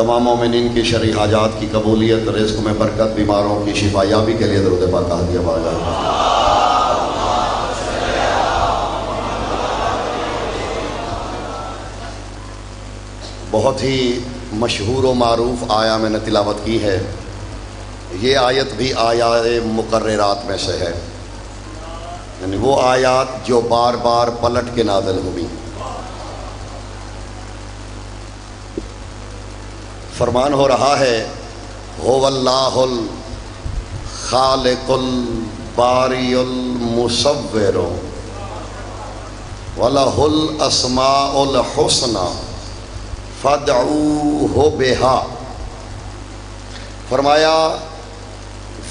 تمام مومنین کی شرعی حاجات کی قبولیت، رزق میں برکت، بیماروں کی شفا یابی کے لیے درود پاک ہدیہ مانگا۔ بہت ہی مشہور و معروف آیا میں نے تلاوت کی ہے۔ یہ آیت بھی آیات مقررات میں سے ہے، یعنی وہ آیات جو بار بار پلٹ کے نازل ہوئی۔ فرمان ہو رہا ہے هو اللہ الخالق الباری المصور وَلَهُ الْأَسْمَاءُ الْحُسْنَى فَادْعُوهُ بِهَا۔ فرمایا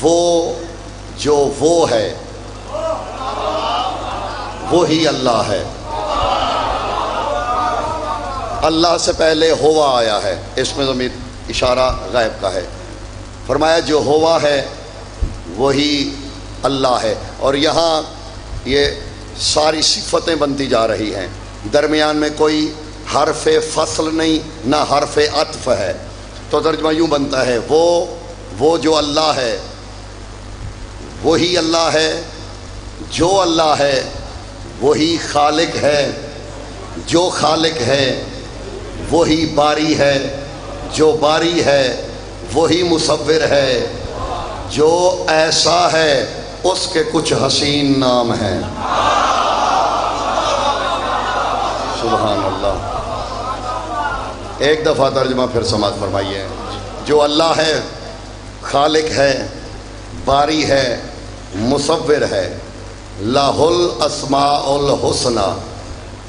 وہ جو وہ ہے وہی اللہ ہے۔ اللہ سے پہلے ہوا آیا ہے، اس میں ضمیر اشارہ غائب کا ہے۔ فرمایا جو ہوا ہے وہی اللہ ہے، اور یہاں یہ ساری صفتیں بنتی جا رہی ہیں، درمیان میں کوئی حرف فصل نہیں نہ حرف عطف ہے، تو ترجمہ یوں بنتا ہے وہ جو اللہ ہے وہی اللہ ہے، جو اللہ ہے وہی خالق ہے، جو خالق ہے وہی باری ہے، جو باری ہے وہی مصور ہے، جو ایسا ہے اس کے کچھ حسین نام ہیں۔ سبحان اللہ۔ ایک دفعہ ترجمہ پھر سماعت فرمائیے۔ جو اللہ ہے، خالق ہے، باری ہے، مصور ہے، لہ الاسماء الحسنی،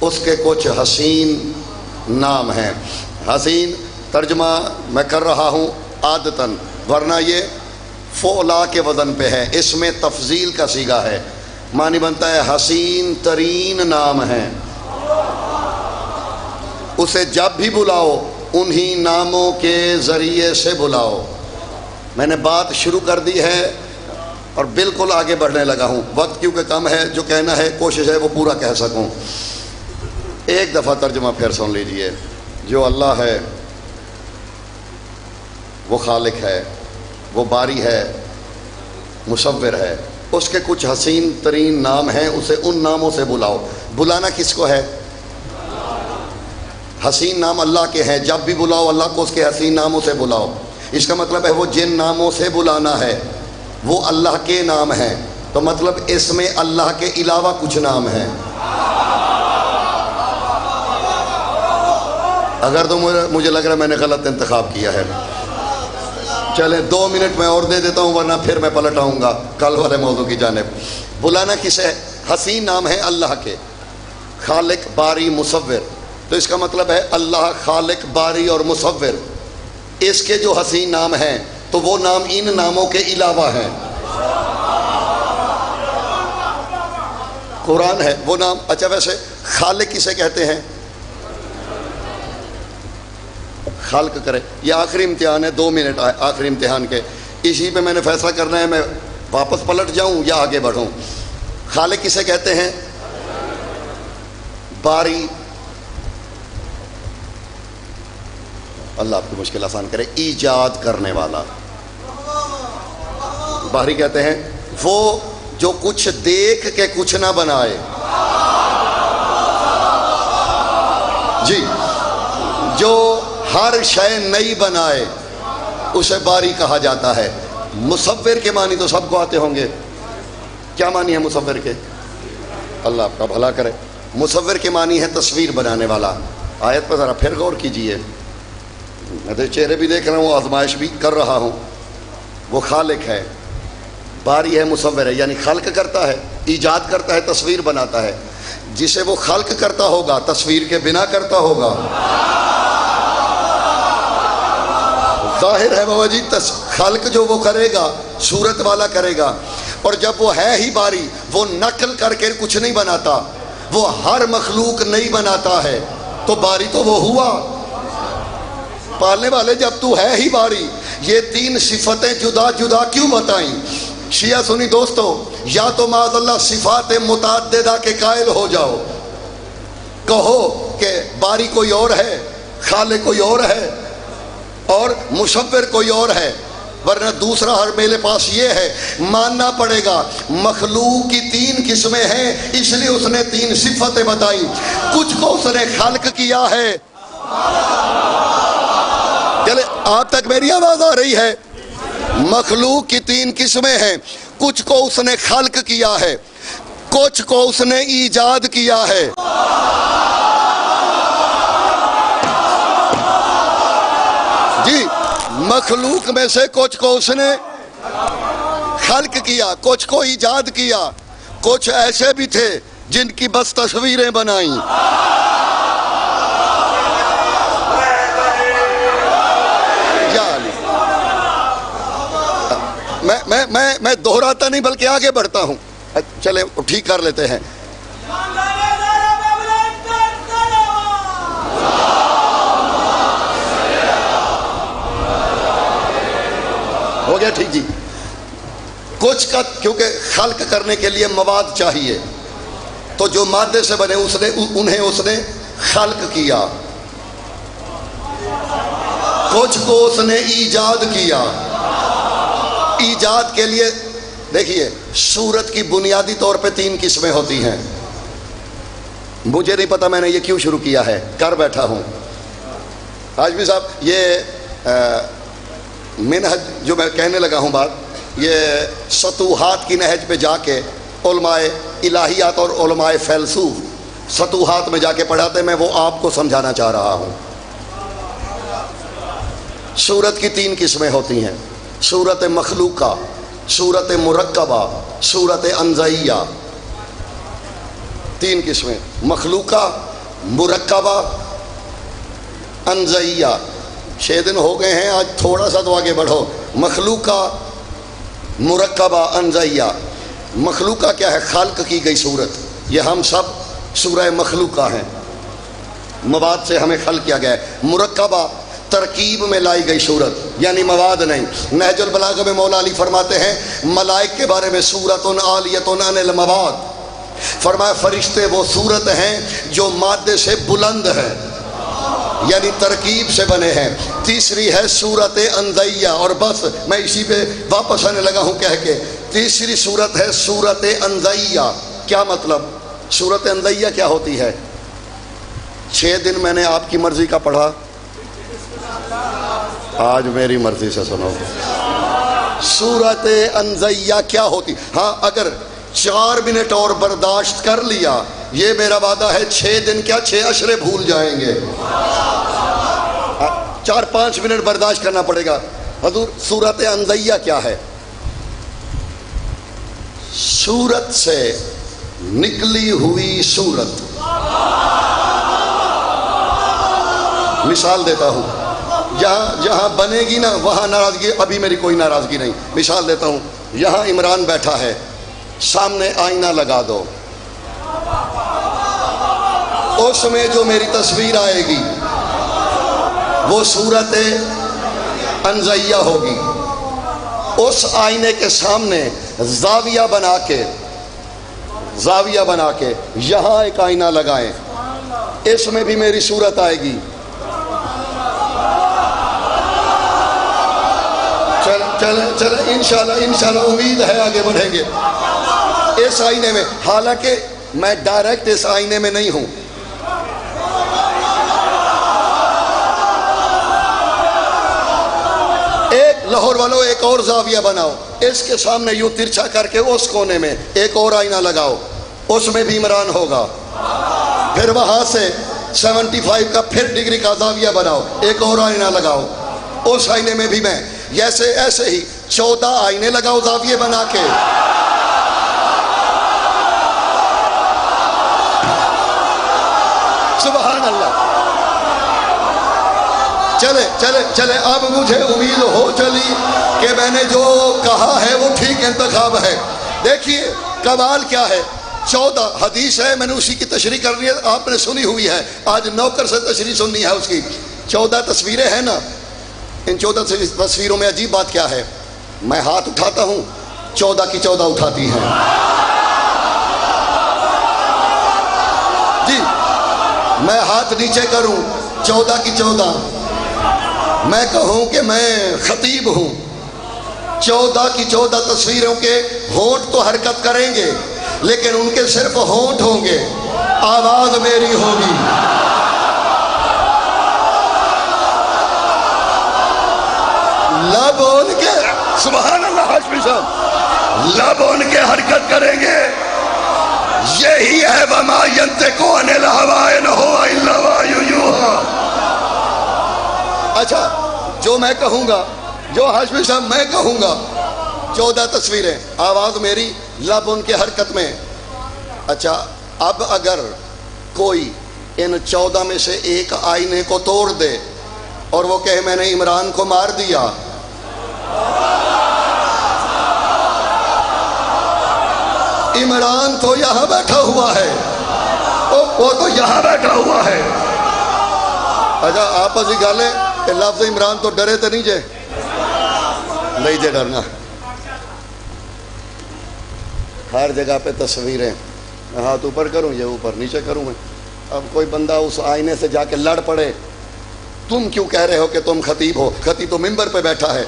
اس کے کچھ حسین نام ہیں۔ حسین ترجمہ میں کر رہا ہوں عادتاً، ورنہ یہ فعلا کے وزن پہ ہے، اس میں تفضیل کا صیغہ ہے، معنی بنتا ہے حسین ترین نام ہیں، اسے جب بھی بلاؤ انہی ناموں کے ذریعے سے بلاؤ۔ میں نے بات شروع کر دی ہے اور بالکل آگے بڑھنے لگا ہوں، وقت کیونکہ کم ہے، جو کہنا ہے کوشش ہے وہ پورا کہہ سکوں۔ ایک دفعہ ترجمہ پھر سن لیجئے۔ جو اللہ ہے وہ خالق ہے، وہ باری ہے، مصور ہے، اس کے کچھ حسین ترین نام ہیں، اسے ان ناموں سے بلاؤ۔ بلانا کس کو ہے؟ حسین نام اللہ کے ہیں، جب بھی بلاؤ اللہ کو اس کے حسین ناموں سے بلاؤ۔ اس کا مطلب ہے وہ جن ناموں سے بلانا ہے وہ اللہ کے نام ہیں، تو مطلب اس میں اللہ کے علاوہ کچھ نام ہیں۔ اگر تو مجھے لگ رہا ہے میں نے غلط انتخاب کیا ہے، چلیں 2 منٹ میں اور دے دیتا ہوں ورنہ پھر میں پلٹ آؤں گا کل والے موضوع کی جانب۔ بلانا کس ہے؟ حسین نام ہے اللہ کے، خالق، باری، مصور، تو اس کا مطلب ہے اللہ خالق، باری اور مصور، اس کے جو حسین نام ہیں تو وہ نام ان ناموں کے علاوہ ہیں۔ قرآن ہے وہ نام۔ اچھا ویسے خالق کسے کہتے ہیں؟ خلق کرے، یہ آخری امتحان ہے، 2 منٹ آخری امتحان کے، اسی پہ میں نے فیصلہ کرنا ہے میں واپس پلٹ جاؤں یا آگے بڑھوں۔ خالق کسے کہتے ہیں؟ باری، اللہ آپ کی مشکل آسان کرے، ایجاد کرنے والا۔ باری کہتے ہیں وہ جو کچھ دیکھ کے کچھ نہ بنائے، جی، جو ہر شے نئی بنائے اسے باری کہا جاتا ہے۔ مصور کے معنی تو سب کو آتے ہوں گے، کیا معنی ہے مصور کے؟ اللہ آپ کا بھلا کرے۔ مصور کے معنی ہے تصویر بنانے والا۔ آیت پر ذرا پھر غور کیجئے، میں تو چہرے بھی دیکھ رہا ہوں، آزمائش بھی کر رہا ہوں۔ وہ خالق ہے، باری ہے، مصور ہے، یعنی خلق کرتا ہے، ایجاد کرتا ہے، تصویر بناتا ہے۔ جسے وہ خلق کرتا ہوگا تصویر کے بنا کرتا ہوگا؟ ظاہر ہے بابا جی، خلق جو وہ کرے گا صورت والا کرے گا، اور جب وہ ہے ہی باری، وہ نقل کر کے کچھ نہیں بناتا، وہ ہر مخلوق نہیں بناتا ہے، تو باری تو وہ ہوا۔ پالنے والے جب تو ہے ہی باری، یہ 3 صفتیں جدا جدا کیوں بتائیں؟ شیعہ سنی دوستو، یا تو معاذ اللہ صفات متعددہ کے قائل ہو جاؤ، کہو کہ باری کوئی اور ہے، خالق کوئی اور ہے، اور مصور کوئی اور ہے، ورنہ دوسرا ہر میرے پاس یہ ہے، ماننا پڑے گا مخلوق کی 3 قسمیں ہیں، اس لیے اس نے 3 صفتیں بتائی۔ کچھ کو اس نے خلق کیا ہے، چلے آپ تک میری آواز آ رہی ہے؟ مخلوق کی 3 قسمیں ہیں، کچھ کو اس نے خلق کیا ہے، کچھ کو اس نے ایجاد کیا ہے۔ جی، مخلوق میں سے کچھ کو اس نے خلق کیا، کچھ کو ایجاد کیا، کچھ ایسے بھی تھے جن کی بس تصویریں بنائیں۔ میں دہراتا نہیں بلکہ آگے بڑھتا ہوں، چلے ٹھیک کر لیتے ہیں۔ ہو گیا ٹھیک جی۔ کچھ کا کیونکہ خلق کرنے کے لیے مواد چاہیے، تو جو مادے سے بنے انہیں اس نے خلق کیا، کچھ کو اس نے ایجاد کیا۔ ایجاد کے لیے دیکھیے، سورت کی بنیادی طور پہ 3 قسمیں ہوتی ہیں۔ مجھے نہیں پتا میں نے یہ کیوں شروع کیا ہے، کر بیٹھا ہوں۔ حاجمی صاحب، یہ منہج جو میں کہنے لگا ہوں بات، یہ ستوحات کی نہج پہ جا کے علماء الہیات اور علماء فلسوف ستوحات میں جا کے پڑھاتے، میں وہ آپ کو سمجھانا چاہ رہا ہوں۔ سورت کی 3 قسمیں ہوتی ہیں، سورت مخلوقہ، سورت مرکبہ، سورت انزائیہ۔ 3 قسمیں، مخلوقہ، مرکبہ، انزائیہ۔ 6 دن ہو گئے ہیں، آج تھوڑا سا تو آگے بڑھو۔ مخلوقہ، مرکبہ، انزائیہ۔ مخلوقہ کیا ہے؟ خلق کی گئی صورت، یہ ہم سب سورہ مخلوقہ ہیں، مواد سے ہمیں خلق کیا گیا ہے۔ مرکبہ، ترکیب میں لائی گئی صورت، یعنی مواد نہیں۔ نہج البلاغہ میں مولا علی فرماتے ہیں ملائک کے بارے میں، سورۃ عالیۃ عن المواد، فرمایا فرشتے وہ صورت ہیں جو مادے سے بلند ہیں، یعنی ترکیب سے بنے ہیں۔ تیسری ہے سورت انزائیہ، اور بس میں اسی پہ واپس آنے لگا ہوں کہہ کے، تیسری صورت ہے سورت انزائیہ۔ کیا مطلب؟ سورت انزائیہ کیا ہوتی ہے؟ 6 دن میں نے آپ کی مرضی کا پڑھا، آج میری مرضی سے سنو۔ سورت انزائیہ کیا ہوتی؟ ہاں، اگر 4 منٹ اور برداشت کر لیا، یہ میرا وعدہ ہے 6 دن کیا 6 عشرے بھول جائیں گے۔ 4-5 منٹ برداشت کرنا پڑے گا۔ حضور، سورت انزائیہ کیا ہے؟ سورت سے نکلی ہوئی سورت۔ مثال دیتا ہوں، جہاں بنے گی نا وہاں ناراضگی، ابھی میری کوئی ناراضگی نہیں۔ مثال دیتا ہوں، یہاں عمران بیٹھا ہے، سامنے آئینہ لگا دو، اس میں جو میری تصویر آئے گی وہ صورت انزائیہ ہوگی۔ اس آئینے کے سامنے زاویہ بنا کے یہاں ایک آئینہ لگائیں، اس میں بھی میری صورت آئے گی۔ چلے انشاءاللہ امید ہے آگے بڑھیں گے اس آئینے میں، حالانکہ میں ڈائریکٹ اس آئینے میں نہیں ہوں۔ ایک لاہور والوں ایک اور زاویہ بناؤ، اس کے سامنے یوں ترچھا کر کے اس کونے میں ایک اور آئینہ لگاؤ، اس میں بھی عمران ہوگا۔ پھر وہاں سے 75 کا پھر ڈگری کا زاویہ بناؤ، ایک اور آئینہ لگاؤ، اس آئینے میں بھی میں، ایسے ہی 14 آئینے لگاؤ زاویے بنا کے۔ سبحان اللہ۔ چلے اب مجھے امید ہو چلی کہ میں نے جو کہا ہے وہ ٹھیک انتخاب ہے۔ دیکھیے کمال کیا ہے، 14 حدیث ہے، میں نے اسی کی تشریح کرنی ہے، آپ نے سنی ہوئی ہے، آج نوکر سے تشریح سننی ہے اس کی۔ 14 تصویریں ہیں نا، ان 14 تصویروں میں عجیب بات کیا ہے، میں ہاتھ اٹھاتا ہوں، 14 کی 14 اٹھاتی ہیں۔ جی، میں ہاتھ نیچے کروں، 14 کی 14، میں کہوں کہ میں خطیب ہوں، 14 کی 14 تصویروں کے ہونٹ تو حرکت کریں گے لیکن ان کے صرف ہونٹ ہوں گے، آواز میری ہوگی۔ لب ان کے، سبحان اللہ ہاشمی صاحب، لب ان کے حرکت کریں گے۔ یہی ہے وَمَا يَنْطِقُ عَنِ الْهَوَىٰ إِنْ هُوَ إِلَّا وَحْيٌ يُوحَىٰ۔ اچھا جو میں کہوں گا، جو ہاشمی صاحب میں کہوں گا، 14 تصویریں، آواز میری، لب ان کے حرکت میں۔ اچھا اب اگر کوئی ان 14 میں سے ایک آئینے کو توڑ دے اور وہ کہے میں نے عمران کو مار دیا، عمران تو یہاں بیٹھا ہوا ہے، وہ تو یہاں بیٹھا ہوا ہے۔ اچھا آپس ہی گالیں کہ لفظ عمران تو ڈرے تو نہیں جے، نہیں جے ڈرنا۔ ہر جگہ پہ تصویریں، میں ہاتھ اوپر کروں یہ اوپر نیچے کروں میں۔ اب کوئی بندہ اس آئینے سے جا کے لڑ پڑے، تم کیوں کہہ رہے ہو کہ تم خطیب ہو؟ خطیب تو ممبر پہ بیٹھا ہے۔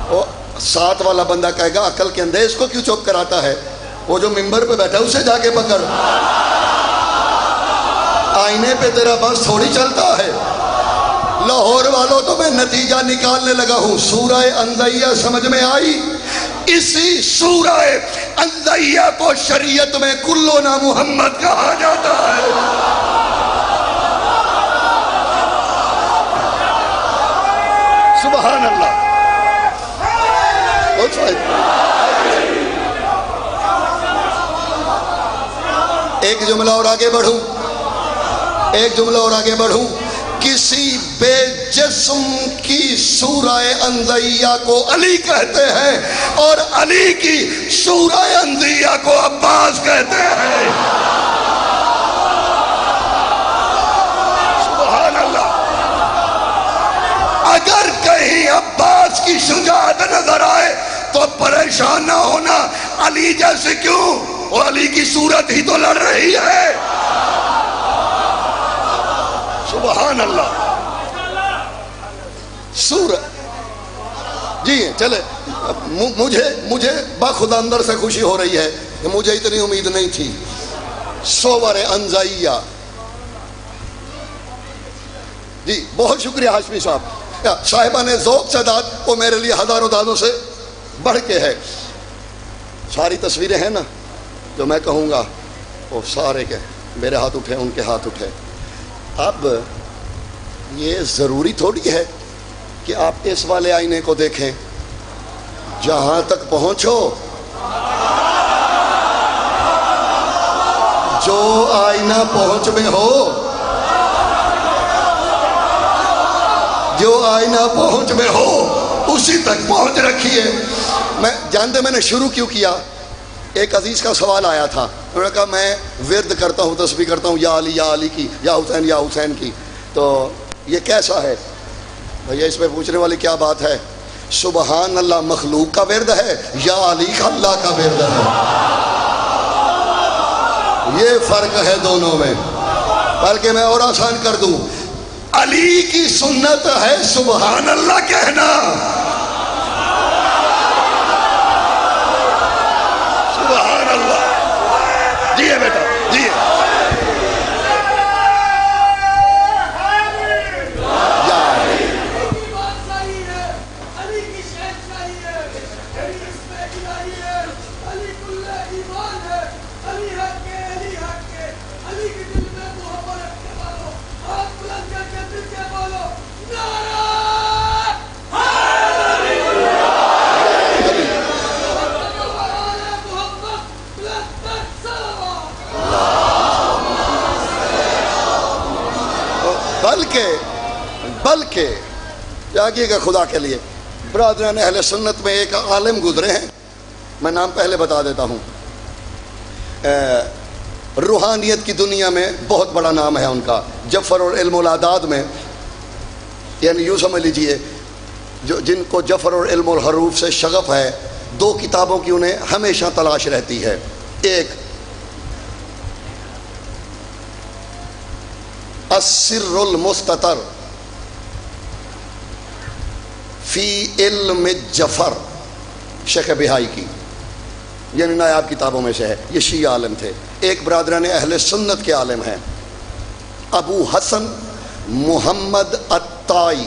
وہ ساتھ والا بندہ کہے گا عقل کے اندیش کو کیوں چپ کراتا ہے؟ وہ جو ممبر پہ بیٹھا ہے اسے جا کے پکڑ، آئینے پہ تیرا بس تھوڑی چلتا ہے۔ لاہور والوں تو میں نتیجہ نکالنے لگا ہوں۔ سورہ انزیہ سمجھ میں آئی؟ اسی سورہ انزیہ کو شریعت میں کلنا محمد کہا جاتا ہے۔ سبحان اللہ۔ ایک جملہ اور آگے بڑھوں، ایک جملہ اور آگے بڑھوں۔ کسی بے جسم کی سورہ انزیہ کو علی کہتے ہیں اور علی کی سورہ انزیہ کو عباس کہتے ہیں۔ سبحان اللہ۔ اگر کہیں عباس کی شجاعت نظر آئے تو پریشان نہ ہونا، علی جیسے کیوں، وہ علی کی صورت ہی تو لڑ رہی ہے۔ سبحان اللہ۔ سورت جی چلے، مجھے بخدا اندر سے خوشی ہو رہی ہے کہ مجھے اتنی امید نہیں تھی۔ سورہ انزیہ جی بہت شکریہ ہاشمی صاحب، صاحبان ذوق سداد، وہ میرے لیے ہزاروں دادوں سے بڑھ کے ہے۔ ساری تصویریں ہیں نا جو میں کہوں گا وہ سارے کے میرے ہاتھ اٹھے، ان کے ہاتھ اٹھے۔ اب یہ ضروری تھوڑی ہے کہ آپ اس والے آئینے کو دیکھیں، جہاں تک پہنچو جو آئینہ پہنچ میں ہو، جو آئینہ پہنچ میں ہو اسی تک پہنچ رکھیے۔ میں جانتے میں نے شروع کیوں کیا؟ ایک عزیز کا سوال آیا تھا، انہوں نے کہا میں ورد کرتا ہوں، تسبیح کرتا ہوں یا علی کی، یا حسین کی، تو یہ کیسا ہے؟ بھیا اس پہ پوچھنے والی کیا بات ہے؟ سبحان اللہ مخلوق کا ورد ہے یا علی کا اللہ کا ورد ہے؟ یہ فرق ہے دونوں میں۔ بلکہ میں اور آسان کر دوں، علی کی سنت ہے سبحان اللہ کہنا، سبحان اللہ۔ جیے بیٹا جیے۔ بلکہ جاگیے گا خدا کے لیے، برادران اہل سنت میں ایک عالم گزرے ہیں، میں نام پہلے بتا دیتا ہوں، روحانیت کی دنیا میں بہت بڑا نام ہے ان کا، جعفر اور علم العداد میں، یعنی یوں سمجھ لیجئے جن کو جعفر اور علم الحروف سے شغف ہے، 2 کتابوں کی انہیں ہمیشہ تلاش رہتی ہے۔ ایک السر المستتر، فی علم جفر، شیخ بہائی کی، یعنی نایاب کتابوں میں سے ہے، یہ شیعہ عالم تھے۔ ایک برادران اہل سنت کے عالم ہیں، ابو حسن محمد الطائی،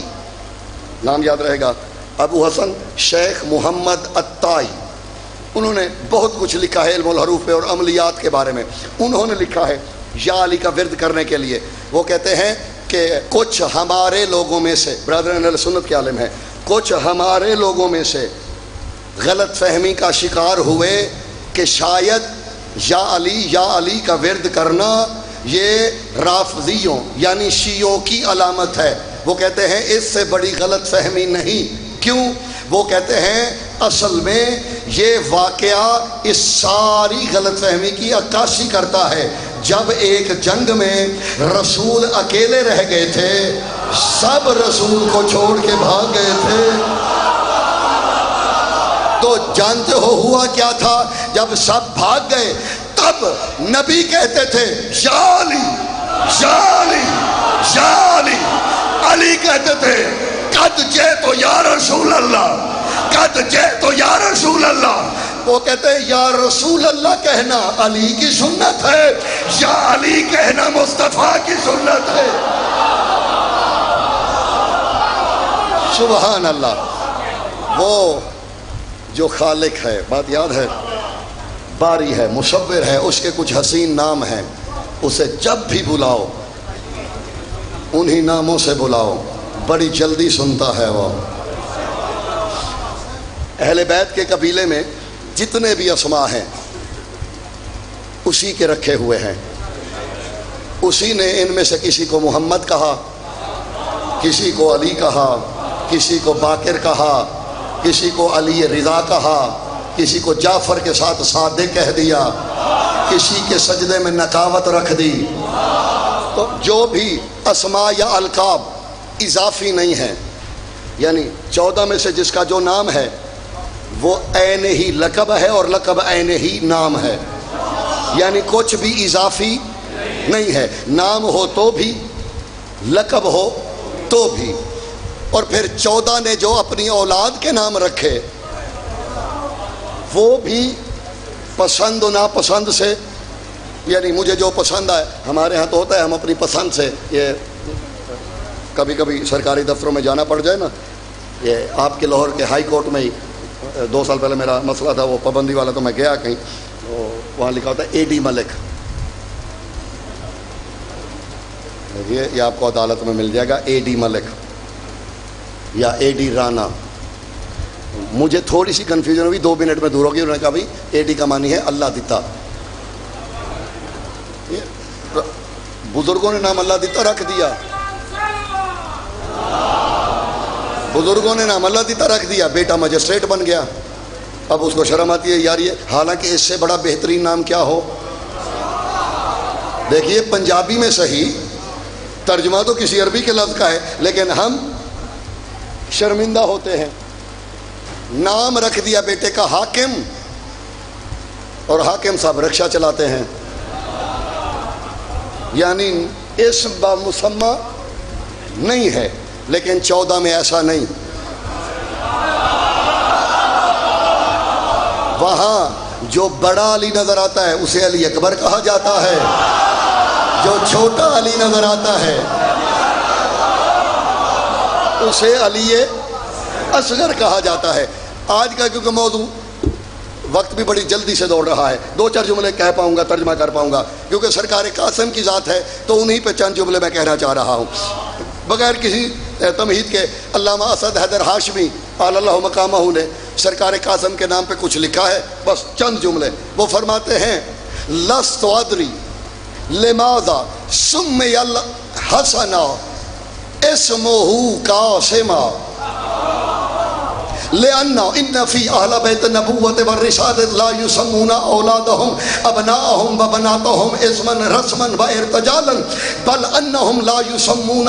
نام یاد رہے گا، ابو حسن شیخ محمد الطائی۔ انہوں نے بہت کچھ لکھا ہے علم الحروف پہ اور عملیات کے بارے میں۔ انہوں نے لکھا ہے یا علی کا ورد کرنے کے لیے، وہ کہتے ہیں کہ کچھ ہمارے لوگوں میں سے، برادران اہل سنت کے عالم ہیں، کچھ ہمارے لوگوں میں سے غلط فہمی کا شکار ہوئے کہ شاید یا علی کا ورد کرنا یہ رافضیوں یعنی شیعوں کی علامت ہے۔ وہ کہتے ہیں اس سے بڑی غلط فہمی نہیں۔ کیوں؟ وہ کہتے ہیں اصل میں یہ واقعہ اس ساری غلط فہمی کی عکاسی کرتا ہے۔ جب ایک جنگ میں رسول اکیلے رہ گئے تھے، سب رسول کو چھوڑ کے بھاگ گئے تھے، تو جانتے ہو ہوا کیا تھا؟ جب سب بھاگ گئے تب نبی کہتے تھے یا علی یا علی یا علی، علی کہتے تھے قد جئت یا رسول اللہ، قد جئت یا رسول اللہ۔ وہ کہتے ہیں یا رسول اللہ کہنا علی کی سنت ہے، یا علی کہنا مصطفیٰ کی سنت ہے۔ سبحان اللہ۔ وہ جو خالق ہے، بات یاد ہے، باری ہے، مصور ہے، اس کے کچھ حسین نام ہیں، اسے جب بھی بلاؤ انہی ناموں سے بلاؤ، بڑی جلدی سنتا ہے وہ۔ اہل بیت کے قبیلے میں جتنے بھی اسماء ہیں اسی کے رکھے ہوئے ہیں، اسی نے ان میں سے کسی کو محمد کہا، کسی کو علی کہا، کسی کو باقر کہا، کسی کو علی رضا کہا، کسی کو جعفر کے ساتھ صادق کہہ دیا، کسی کے سجدے میں نکاوت رکھ دی۔ تو جو بھی اسماء یا القاب اضافی نہیں ہیں، یعنی 14 میں سے جس کا جو نام ہے وہ عین ہی لقب ہے اور لقب عین ہی نام ہے، یعنی کچھ بھی اضافی نہیں ہے، نام ہو تو بھی، لقب ہو تو بھی۔ اور پھر 14 نے جو اپنی اولاد کے نام رکھے وہ بھی پسند و ناپسند سے، یعنی مجھے جو پسند آئے، ہمارے ہاں تو ہوتا ہے ہم اپنی پسند سے، یہ کبھی کبھی سرکاری دفتروں میں جانا پڑ جائے نا، یہ آپ کے لاہور کے ہائی کورٹ میں ہی 2 سال پہلے میرا مسئلہ تھا وہ پابندی والا، تو میں گیا کہیں، تو وہاں لکھا ہوتا ہے اے ڈی ملک، یہ آپ کو عدالت میں مل جائے گا، اے ڈی ملک یا اے ڈی رانا۔ مجھے تھوڑی سی کنفیوژن ہوئی، 2 منٹ میں دور ہوگی۔ انہوں نے کہا بھائی اے ڈی کا معنی ہے اللہ دیتا، بزرگوں نے نام اللہ دیتا رکھ دیا، بزرگوں نے نام اللہ دیتا رکھ دیا، بیٹا مجسٹریٹ بن گیا، اب اس کو شرم آتی ہے یار یہ، حالانکہ اس سے بڑا بہترین نام کیا ہو۔ دیکھیے پنجابی میں صحیح ترجمہ تو کسی عربی کے لفظ کا ہے، لیکن ہم شرمندہ ہوتے ہیں، نام رکھ دیا بیٹے کا حاکم، اور حاکم صاحب رکشہ چلاتے ہیں، یعنی اسم با مسمى نہیں ہے، لیکن 14 میں ایسا نہیں۔ وہاں جو بڑا علی نظر آتا ہے اسے علی اکبر کہا جاتا ہے، جو چھوٹا علی نظر آتا ہے اسے علی اصغر کہا جاتا ہے۔ آج کا کیونکہ موضوع وقت بھی بڑی جلدی سے دوڑ رہا ہے، 2-4 جملے کہہ پاؤں گا، ترجمہ کر پاؤں گا، کیونکہ سرکار قاسم کی ذات ہے تو انہی پہ چند جملے میں کہنا چاہ رہا ہوں بغیر کسی تمہید کے۔ علامہ اسد حیدر ہاشمی اعلی اللہ مقامہ نے سرکار قاسم کے نام پہ کچھ لکھا ہے، بس چند جملے۔ وہ فرماتے ہیں لست ادری لماذا سمی الحسن اسمہ قاسما لأنه إن في أهل بيت النبوة والرسالة لا يسمون أولادهم أبناءهم وبناتهم اسما رسما وارتجالا بل أنهم لا يسمون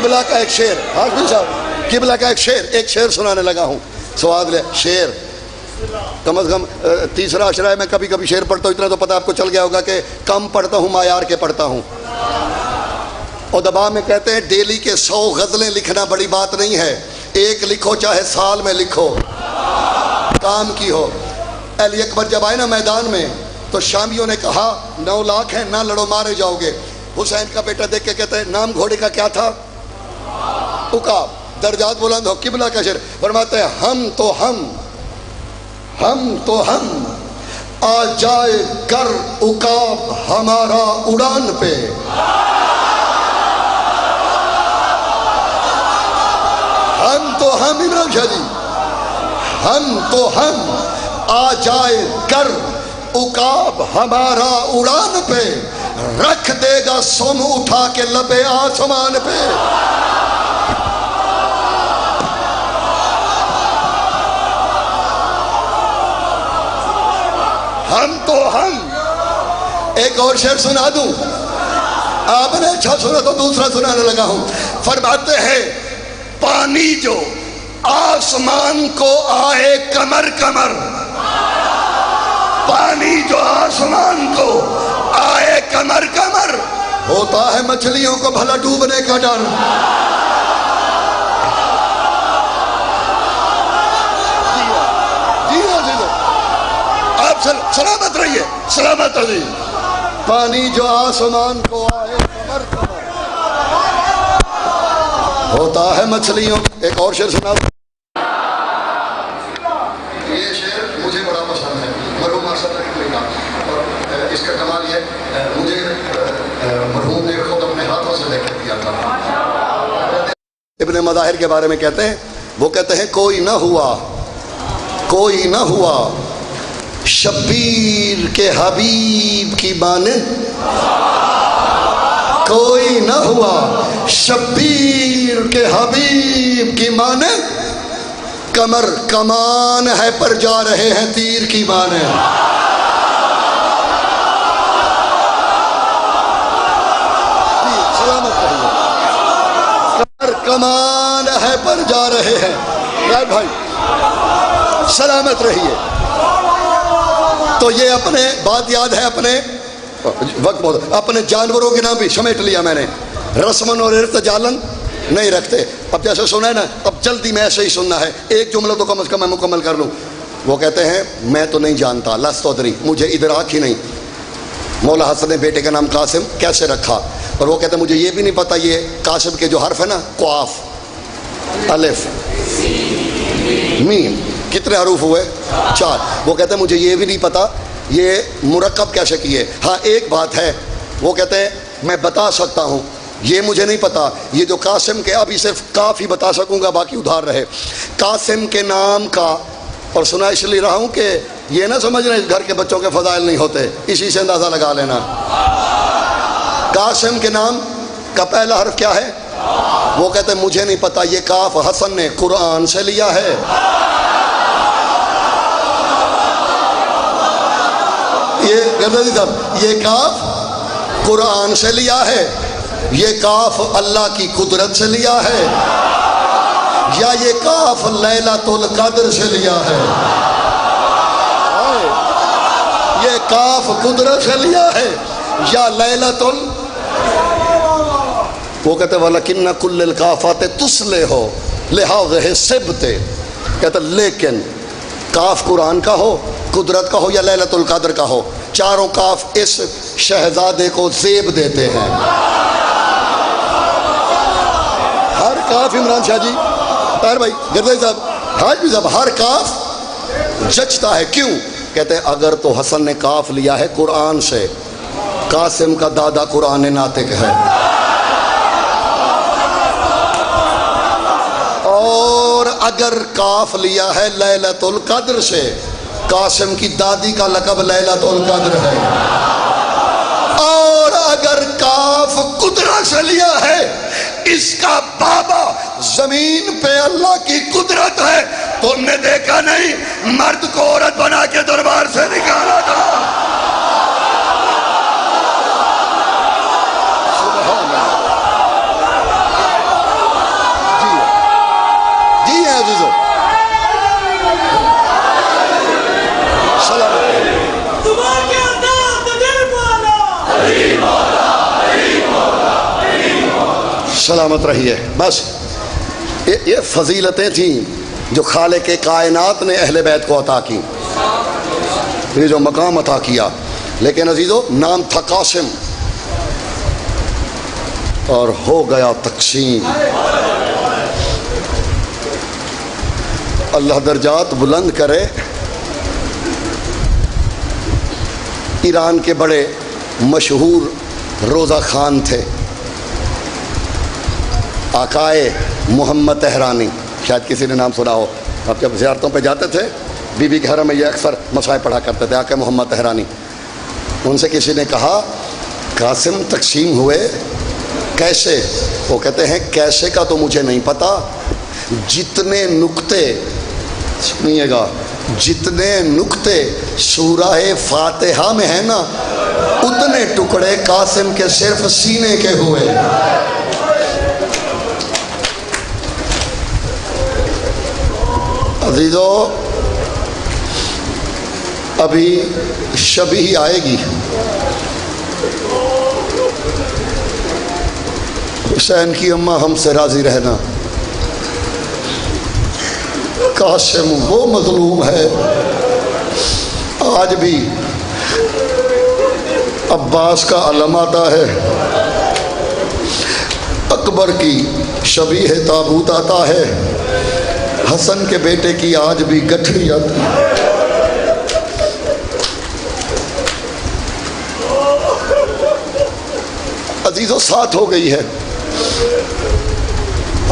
قبلہ کا ایک شعر، حافظ صاحب قبلہ کا ایک شعر سنانے لگا ہوں، سواد لے شعر کم از کم تیسرا عشرہ ہے، میں کبھی کبھی شعر پڑھتا ہوں، اتنا تو پتہ آپ کو چل گیا ہوگا کہ کم پڑھتا ہوں معیار کے پڑھتا ہوں۔ ادبا میں کہتے ہیں ڈیلی کے 100 غزلیں لکھنا بڑی بات نہیں ہے، ایک لکھو چاہے سال میں لکھو، کام کی ہو۔ علی اکبر جب آئے نا میدان میں تو شامیوں نے کہا 9 لاکھ ہیں، نہ لڑو مارے جاؤ گے۔ حسین کا بیٹا دیکھ کے کہتے ہیں نام گھوڑے کا کیا تھا؟ عقاب۔ درجات بلند ہو، قبلہ کا شعر فرماتے ہیں ہم تو ہم آ جائے کر عقاب ہمارا اڑان پہ، ہم تو ہم عمران شاہ جی، ہم تو ہم آ جائے کر عقاب ہمارا اڑان پہ، رکھ دے گا سم اٹھا کے لبے آسمان پہ۔ ہم تو ہم۔ ایک اور شعر سنا دوں، آپ نے اچھا سنا تو دوسرا سنانے لگا ہوں۔ فرماتے ہیں پانی جو آسمان کو آئے کمر کمر، پانی جو آسمان کو آئے کمر کمر، ہوتا ہے مچھلیوں کو بھلا ڈوبنے کا ڈر۔ آپ سلامت رہیے، سلامت رہیے۔ پانی جو آسمان کو آئے کمر کمر، ہوتا ہے مچھلیوں۔ ایک اور شعر سنا، یہ شعر مجھے بڑا پسند ہے، مرحوم ارشد رحمۃ اللہ، اور اس کا کمال یہ مجھے مرحوم نے خود اپنے ہاتھوں سے لے کر دیا تھا۔ ابن مظاہر کے بارے میں کہتے ہیں، وہ کہتے ہیں کوئی نہ ہوا شبیر کے حبیب کی مانند، کوئی نہ ہوا شبیر کے حبیب کی مانند، کمر کمان ہے پر جا رہے ہیں تیر کی مانند۔ سلامت رہیے، کمر کمان ہے پر جا رہے ہیں، بھائی سلامت رہیے۔ تو یہ اپنے بات یاد ہے، اپنے وقت بہت اپنے جانوروں کے نام بھی سمیٹ لیا میں نے، رسمن اور ارتجالن نہیں رکھتے۔ اب جیسے سنا ہے نا، اب جلدی میں ایسے ہی سننا ہے، ایک جملہ تو کم از کم میں مکمل کر لوں۔ وہ کہتے ہیں میں تو نہیں جانتا، لست ادری، مجھے ادراک ہی نہیں مولا حسن نے بیٹے کا نام قاسم کیسے رکھا، اور وہ کہتے ہیں مجھے یہ بھی نہیں پتا یہ قاسم کے جو حرف ہے نا، قاف الف میم، کتنے حروف ہوئے؟ 4۔ وہ کہتے ہیں مجھے یہ بھی نہیں پتا یہ مرکب کیسے کیے۔ ہاں ایک بات ہے، وہ کہتے ہیں میں بتا سکتا ہوں، یہ مجھے نہیں پتا، یہ جو قاسم کے ابھی صرف کاف ہی بتا سکوں گا، باقی ادھار رہے۔ قاسم کے نام کا، اور سنا اس لیے رہا ہوں کہ یہ نہ سمجھ رہے گھر کے بچوں کے فضائل نہیں ہوتے، اسی سے اندازہ لگا لینا۔ قاسم کے نام کا پہلا حرف کیا ہے؟ وہ کہتے ہیں مجھے نہیں پتا، یہ کاف حسن نے قرآن سے لیا ہے۔ یہ کاف قرآن سے لیا ہے، یہ کاف اللہ کی قدرت سے لیا ہے، یا یہ کاف لیلۃ القدر سے لیا ہے؟ یہ کاف قدرت سے لیا ہے یا لیلۃ ال، وہ کہتے وَلَكِنَّ كُلِّ الْقَافَاتِ تُصْلِحُ لِحَاظِهِ سِبْتِ، کہتے لیکن کاف قرآن کا ہو، قدرت کا ہو یا لیلۃ القدر کا ہو، چاروں کاف اس شہزادے کو زیب دیتے ہیں۔ ہر کاف، عمران شاہ جی، طاہر بھائی، گردائی صاحب، حاج بھی صاحب، ہر کاف جچتا ہے۔ کیوں؟ کہتے ہیں اگر تو حسن نے کاف لیا ہے قرآن سے، قاسم کا دادا قرآن ناطق ہے، اور اگر کاف لیا ہے لیلۃ القدر سے، قاسم کی دادی کا لقب لیلۃ القدر ہے، اور اگر کاف قدرت سے لیا ہے، اس کا بابا زمین پہ اللہ کی قدرت ہے۔ تم نے دیکھا نہیں مرد کو عورت بنا کے دربار سے نکالا تھا؟ سلامت رہیے. بس یہ فضیلتیں تھیں جو خالق کائنات نے اہل بیت کو عطا کی، یہ جو مقام عطا کیا. لیکن عزیزو نام تھا قاسم اور ہو گیا تقسیم. اللہ درجات بلند کرے. ایران کے بڑے مشہور روزہ خان تھے آقائے محمد تہرانی، شاید کسی نے نام سنا ہو. آپ جب زیارتوں پہ جاتے تھے بی بی کے حرم میں یہ اکثر مصائب پڑھا کرتے تھے آقا محمد تہرانی. ان سے کسی نے کہا قاسم تقسیم ہوئے کیسے؟ وہ کہتے ہیں کیسے کا تو مجھے نہیں پتا، جتنے نقطے، سنیے گا، جتنے نقطے سورہ فاتحہ میں ہیں نا اتنے ٹکڑے قاسم کے صرف سینے کے ہوئے. عزیزو ابھی شبیہ آئے گی. حسین کی اماں ہم سے راضی رہنا. قاسم وہ مظلوم ہے آج بھی عباس کا علم آتا ہے، اکبر کی شبیہ تابوت آتا ہے، حسن کے بیٹے کی آج بھی گٹھڑی آتی ہے. عزیزو 7 ہو گئی ہے،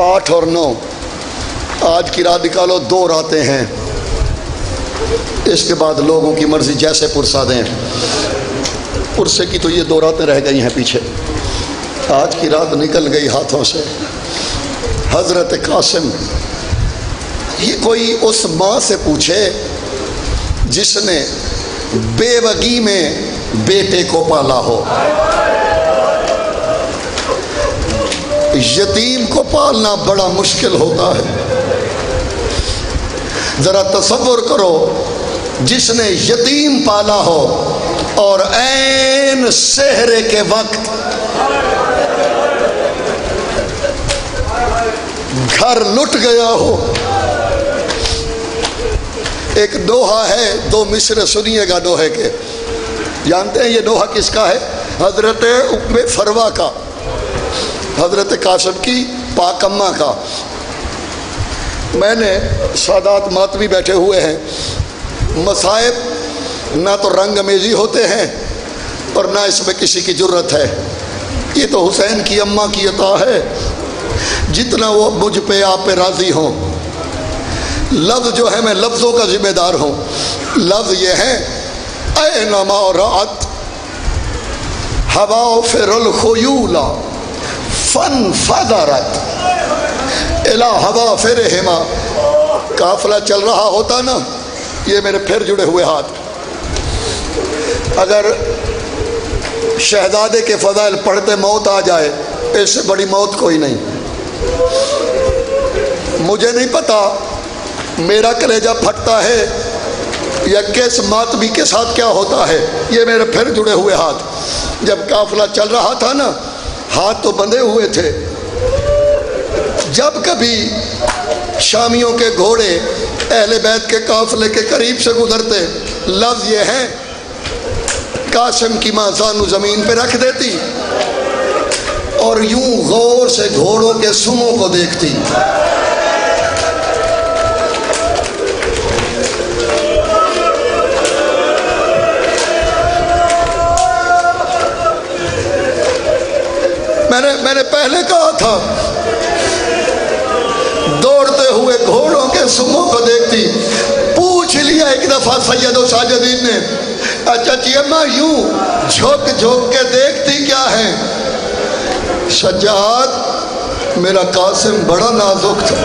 8 اور 9، آج کی رات نکالو 2 راتیں ہیں، اس کے بعد لوگوں کی مرضی جیسے پرسا دیں. پرسے کی تو یہ 2 راتیں رہ گئی ہیں پیچھے، آج کی رات نکل گئی ہاتھوں سے. حضرت قاسم، یہ کوئی اس ماں سے پوچھے جس نے بیوگی میں بیٹے کو پالا ہو. یتیم کو پالنا بڑا مشکل ہوتا ہے. ذرا تصور کرو جس نے یتیم پالا ہو اور عین سحرے کے وقت گھر لٹ گیا ہو. ایک دوہا ہے، 2 مصرع سنیے گا دوہے کے. جانتے ہیں یہ دوہا کس کا ہے؟ حضرت ام فروا کا، حضرت قاسم کی پاک اماں کا. میں نے سادات ماتمی بیٹھے ہوئے ہیں، مصائب نہ تو رنگ امیزی ہوتے ہیں اور نہ اس میں کسی کی جرت ہے. یہ تو حسین کی اماں کی عطا ہے، جتنا وہ مجھ پہ آپ پہ راضی ہوں. لفظ جو ہے میں لفظوں کا ذمہ دار ہوں. لفظ یہ ہے اینما رات ہوا فر الخیولا فن فضرت الا ہوا فرہما. قافلہ چل رہا ہوتا نا، یہ میرے پھر جڑے ہوئے ہاتھ، اگر شہزادے کے فضائل پڑھتے موت آ جائے، اس سے بڑی موت کوئی نہیں. مجھے نہیں پتا میرا کلیجہ پھٹتا ہے یا کس ماتمی کے ساتھ کیا ہوتا ہے. یہ میرے پھر جڑے ہوئے ہاتھ، جب قافلہ چل رہا تھا نا ہاتھ تو بندھے ہوئے تھے. جب کبھی شامیوں کے گھوڑے اہل بیت کے قافلے کے قریب سے گزرتے، لفظ یہ ہے قاسم کی ماں زانو زمین پہ رکھ دیتی اور یوں غور سے گھوڑوں کے سموں کو دیکھتی. میں نے پہلے کہا تھا دوڑتے ہوئے گھوڑوں کے سموں کو دیکھتی. پوچھ لیا ایک دفعہ سید و ساجدین نے، اچھا چیمہ یوں جھوک جھوک کے دیکھتی کیا ہے؟ سجاد میرا قاسم بڑا نازک تھا.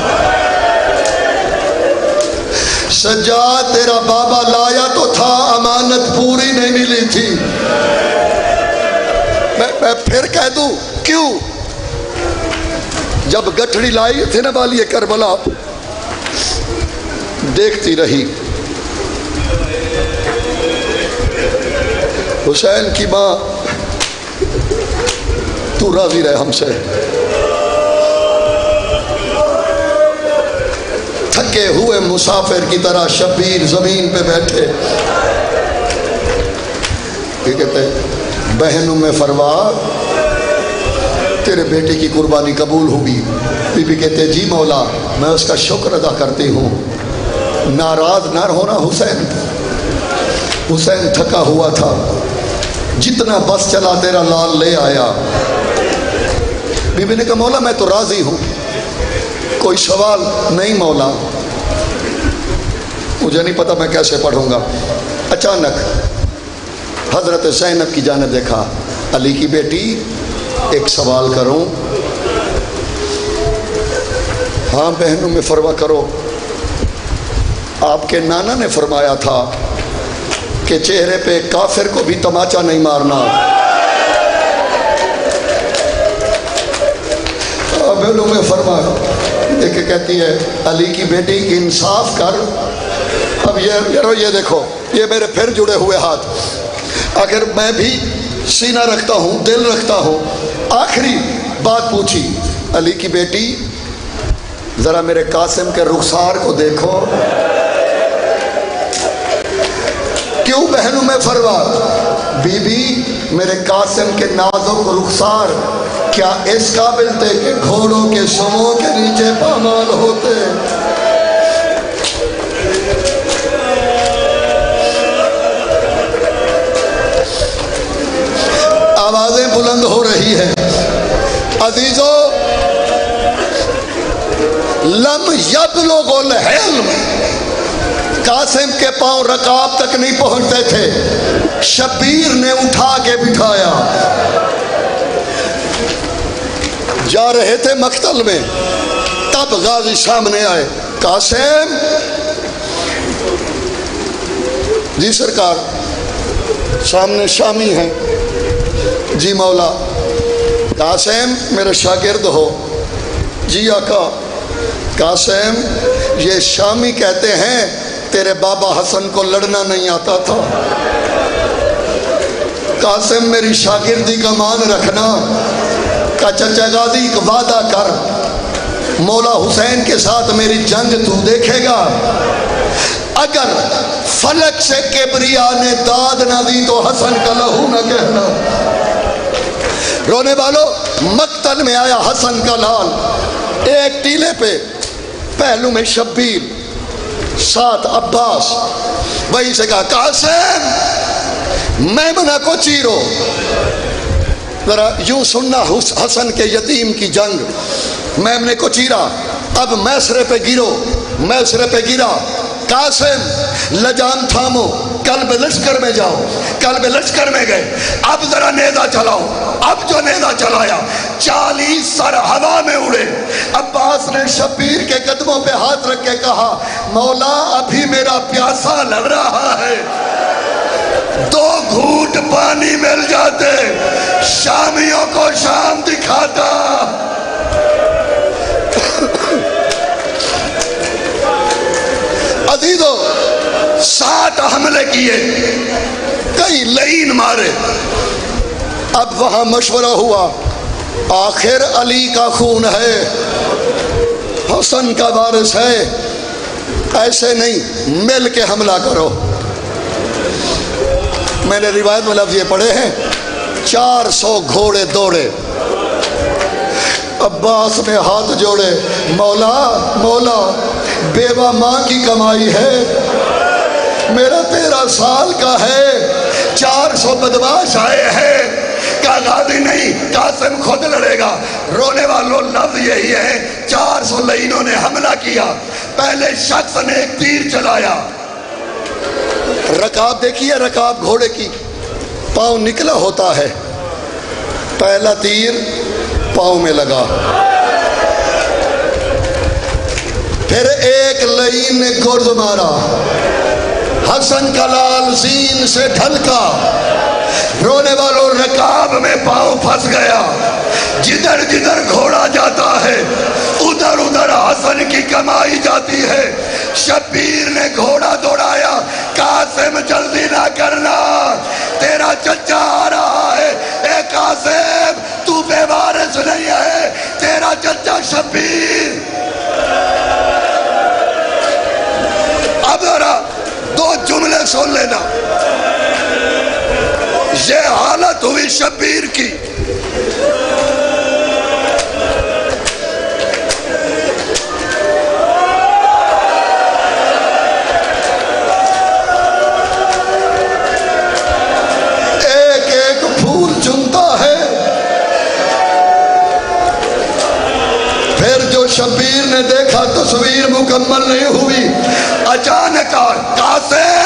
سجاد تیرا بابا لایا تو تھا، امانت پوری نہیں ملی تھی. میں پھر کہہ دوں کیوں؟ جب گٹھڑی لائی تھے نا والی کربلا، دیکھتی رہی حسین کی ماں تو راضی رہے ہم سے. تھکے ہوئے مسافر کی طرح شبیر زمین پہ بیٹھے. یہ کہتے بہنوں میں فروا تیرے بیٹے کی قربانی قبول ہوگی. بی بی کہتے جی مولا میں اس کا شکر ادا کرتی ہوں. ناراض نہ ہونا حسین. حسین تھکا ہوا تھا. جتنا بس چلا تیرا لال لے آیا. بی بی نے کہا مولا میں تو راضی ہوں, کوئی سوال نہیں مولا. مجھے نہیں پتا میں کیسے پڑھوں گا. اچانک حضرت زینب کی جانب دیکھا. علی کی بیٹی ایک سوال کروں؟ ہاں بہنوں میں فرما کرو. آپ کے نانا نے فرمایا تھا کہ چہرے پہ کافر کو بھی تماچا نہیں مارنا. بہنوں میں فرما دیکھ کے کہتی ہے علی کی بیٹی انصاف کر. اب یہ دیکھو یہ میرے پھر جڑے ہوئے ہاتھ. اگر میں بھی سینہ رکھتا ہوں دل رکھتا ہوں. آخری بات پوچھی علی کی بیٹی ذرا میرے قاسم کے رخسار کو دیکھو. کیوں بہنوں میں فرما بی بی میرے قاسم کے نازک رخسار کیا اس قابل تھے کہ گھوڑوں کے سموں کے نیچے پامال ہوتے؟ آوازیں بلند ہو رہی ہیں. عزیزو لم یبلغ الحلم. قاسم کے پاؤں رکاب تک نہیں پہنچتے تھے. شبیر نے اٹھا کے بٹھایا. جا رہے تھے مقتل میں. تب غازی سامنے آئے. قاسم. جی سرکار. سامنے شامی ہیں. جی مولا. قاسم میرے شاگرد ہو. جی آقا. قاسم یہ شامی کہتے ہیں تیرے بابا حسن کو لڑنا نہیں آتا تھا. قاسم میری شاگردی کا مان رکھنا. کا چچا غازی کا وعدہ کر مولا حسین کے ساتھ میری جنگ تو دیکھے گا. اگر فلک سے کبریا نے داد نہ دی تو حسن کا لہو نہ کہنا. رونے والوں مقتل میں آیا حسن کا لال. ایک ٹیلے پہ پہلو میں شبیر ساتھ عباس. وہیں سے کہا قاسم میمنہ کو چیرو. ذرا یوں سننا حسن کے یتیم کی جنگ. میمنے کو چیرا. اب میسرے پہ گرو. میسرے پہ گرا. قاسم لجام تھامو. قلب لشکر میں جاؤ. قلب لشکر میں گئے. اب ذرا نیزہ چلاؤ. اب جو نیزہ چلایا 40 سر ہوا میں اڑے. عباس نے شبیر کے قدموں پہ ہاتھ رکھ کے کہا مولا ابھی میرا پیاسا لگ رہا ہے. 2 گھونٹ پانی مل جاتے شامیوں کو شام دکھاتا. عزیزو 60 حملے کیے. کئی لعین مارے. اب وہاں مشورہ ہوا آخر علی کا خون ہے حسن کا وارث ہے. ایسے نہیں مل کے حملہ کرو. میں نے روایت میں لفظ یہ پڑھے ہیں 400 گھوڑے دوڑے. عباس نے ہاتھ جوڑے. مولا مولا بیوہ ماں کی کمائی ہے. میرا 13 سال کا ہے. 400 بدماش آئے ہیں. کہا غازی نہیں قاسم خود لڑے گا. رونے والوں لفظ یہی ہے 400 لعینوں نے حملہ کیا. پہلے شخص نے ایک تیر چلایا. رکاب دیکھیے رکاب گھوڑے کی پاؤں نکلا ہوتا ہے. پہلا تیر پاؤں میں لگا. پھر ایک لعین نے گرز مارا. حسن کا لال زین سے ڈھلکا. رونے والوں رکاب میں پاؤں پھنس گیا. جدھر جدھر گھوڑا جاتا ہے ادھر ادھر حسن کی کمائی جاتی ہے. شبیر نے گھوڑا دوڑایا. قاسم جلدی نہ کرنا، تیرا چچا آ رہا ہے۔ اے قاسم تو بے وارث نہیں ہے، تیرا چچا شبیر۔ اب ذرا دو جملے سن لینا، یہ حالت ہوئی شبیر کی۔ ایک ایک پھول چنتا ہے، پھر جو شبیر نے دیکھا تصویر مکمل نہیں ہوئی، اچانک قاسم